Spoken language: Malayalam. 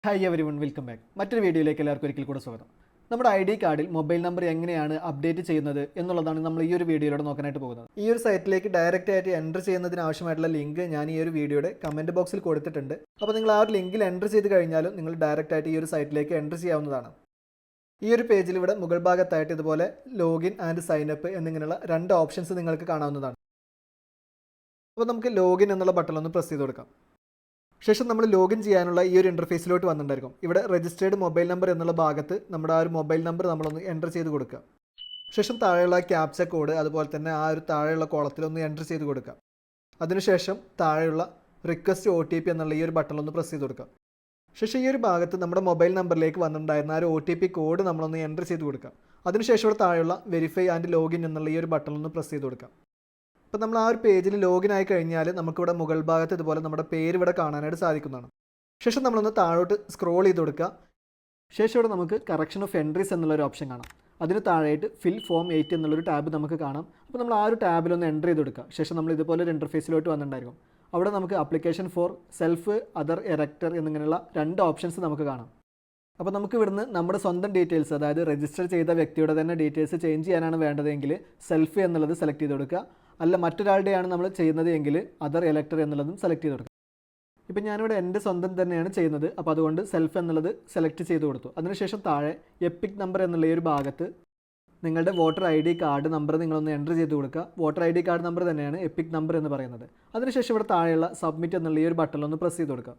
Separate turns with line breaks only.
Hi everyone, welcome back. മറ്റൊരു വീഡിയോയിലേക്ക് എല്ലാവർക്കും ഒരിക്കൽ കൂടെ സ്വാഗതം. നമ്മുടെ ID കാർഡിൽ മൊബൈൽ നമ്പർ എങ്ങനെയാണ് അപ്ഡേറ്റ് ചെയ്യുന്നത് എന്നുള്ളതാണ് നമ്മൾ ഈ ഒരു വീഡിയോയിലൂടെ നോക്കാനായിട്ട് പോകുന്നത്. ഈ ഒരു സൈറ്റിലേക്ക് ഡയറക്റ്റ് ആയിട്ട് എൻ്റർ ചെയ്യുന്നതിന് ആവശ്യമായിട്ടുള്ള ലിങ്ക് ഞാൻ ഈ ഒരു വീഡിയോയുടെ കമൻറ്റ് ബോക്സിൽ കൊടുത്തിട്ടുണ്ട്. അപ്പോൾ നിങ്ങൾ ആ ഒരു ലിങ്കിൽ എൻ്റർ ചെയ്ത് കഴിഞ്ഞാലും നിങ്ങൾ ഡയറക്റ്റ് ആയിട്ട് ഈ ഒരു സൈറ്റിലേക്ക് എൻ്റർ ചെയ്യാവുന്നതാണ്. ഈ ഒരു പേജിൽ ഇവിടെ മുകൾ ഭാഗത്തായിട്ട് ഇതുപോലെ ലോഗിൻ ആൻഡ് സൈൻ അപ്പ് എന്നിങ്ങനെയുള്ള രണ്ട് ഓപ്ഷൻസ് നിങ്ങൾക്ക് കാണാവുന്നതാണ്. അപ്പോൾ നമുക്ക് ലോഗിൻ എന്നുള്ള ബട്ടൺ ഒന്ന് പ്രസ് ചെയ്ത് കൊടുക്കാം. ശേഷം നമ്മൾ ലോഗിൻ ചെയ്യാനുള്ള ഈ ഒരു ഇൻ്റർഫേസിലോട്ട് വന്നിട്ടുണ്ടായിരിക്കും. ഇവിടെ രജിസ്റ്റേർഡ് മൊബൈൽ നമ്പർ എന്നുള്ള ഭാഗത്ത് നമ്മുടെ ആ ഒരു മൊബൈൽ നമ്പർ നമ്മളൊന്ന് എൻ്റർ ചെയ്ത് കൊടുക്കുക. ശേഷം താഴെയുള്ള ക്യാപ്ച കോഡ് അതുപോലെ തന്നെ ആ ഒരു താഴെയുള്ള കോളത്തിലൊന്ന് എൻ്റർ ചെയ്ത് കൊടുക്കുക. അതിനുശേഷം താഴെയുള്ള റിക്വസ്റ്റ് OTP എന്നുള്ള ഈ ഒരു ബട്ടണിലൊന്ന് പ്രസ് ചെയ്ത് കൊടുക്കുക. ശേഷം ഈ ഒരു ഭാഗത്ത് നമ്മുടെ മൊബൈൽ നമ്പറിലേക്ക് വന്നിട്ടുണ്ടായിരുന്ന ആ ഒരു OTP കോഡ് നമ്മളൊന്ന് എൻ്റർ ചെയ്ത് കൊടുക്കുക. അതിനുശേഷം ഇവിടെ താഴെയുള്ള വെരിഫൈ ആൻഡ് ലോഗിൻ എന്നുള്ള ഈ ഒരു ബട്ടണിലൊന്ന് പ്രസ് ചെയ്ത് കൊടുക്കുക. അപ്പോൾ നമ്മൾ ആ ഒരു പേജിൽ ലോഗിൻ ആയി കഴിഞ്ഞാൽ നമുക്കിവിടെ മുകൾ ഭാഗത്ത് ഇതുപോലെ നമ്മുടെ പേര് ഇവിടെ കാണാനായിട്ട് സാധിക്കുന്നതാണ്. ശേഷം നമ്മളൊന്ന് താഴോട്ട് സ്ക്രോൾ ചെയ്ത് കൊടുക്കുക. ശേഷം ഇവിടെ നമുക്ക് കറക്ഷൻ ഓഫ് എൻട്രീസ് എന്നുള്ളൊരു ഓപ്ഷൻ കാണാം. അതിന് താഴെയായിട്ട് ഫിൽ ഫോം 8 എന്നുള്ളൊരു ടാബ് നമുക്ക് കാണാം. അപ്പോൾ നമ്മൾ ആ ഒരു ടാബിലൊന്ന് എൻ്റർ ചെയ്ത് കൊടുക്കുക. ശേഷം നമ്മൾ ഇതുപോലെ ഒരു ഇൻ്റർഫേസിലോട്ട് വന്നിട്ടുണ്ടായിരിക്കും. അവിടെ നമുക്ക് application for self other erector എന്നിങ്ങനെയുള്ള രണ്ട് ഓപ്ഷൻസ് നമുക്ക് കാണാം. അപ്പോൾ നമുക്ക് ഇവിടുന്ന് നമ്മുടെ സ്വന്തം ഡീറ്റെയിൽസ്, അതായത് രജിസ്റ്റർ ചെയ്ത വ്യക്തിയുടെ തന്നെ ഡീറ്റെയിൽസ് ചേഞ്ച് ചെയ്യാനാണ് വേണ്ടതെങ്കിൽ സെൽഫ് എന്നുള്ളത് സെലക്ട് ചെയ്ത് കൊടുക്കുക. അല്ല മറ്റൊരാളുടെയാണ് നമ്മൾ ചെയ്യുന്നത് എങ്കിൽ അതർ എലക്ടർ എന്നുള്ളതും സെലക്ട് ചെയ്ത് കൊടുക്കുക. ഇപ്പം ഞാനിവിടെ എൻ്റെ സ്വന്തം തന്നെയാണ് ചെയ്യുന്നത്. അപ്പോൾ അതുകൊണ്ട് സെൽഫ് എന്നുള്ളത് സെലക്ട് ചെയ്ത് കൊടുത്തു. അതിനുശേഷം താഴെ എപ്പിക് നമ്പർ എന്നുള്ള ഈ ഒരു ഭാഗത്ത് നിങ്ങളുടെ വോട്ടർ ID കാർഡ് നമ്പർ നിങ്ങളൊന്ന് എൻ്റർ ചെയ്ത് കൊടുക്കുക. വോട്ടർ ID കാർഡ് നമ്പർ തന്നെയാണ് എപ്പിക് നമ്പർ എന്ന് പറയുന്നത്. അതിനുശേഷം ഇവിടെ താഴെയുള്ള സബ്മിറ്റ് എന്നുള്ള ഈ ഒരു ബട്ടണിലൊന്ന് പ്രസ് ചെയ്ത് കൊടുക്കുക.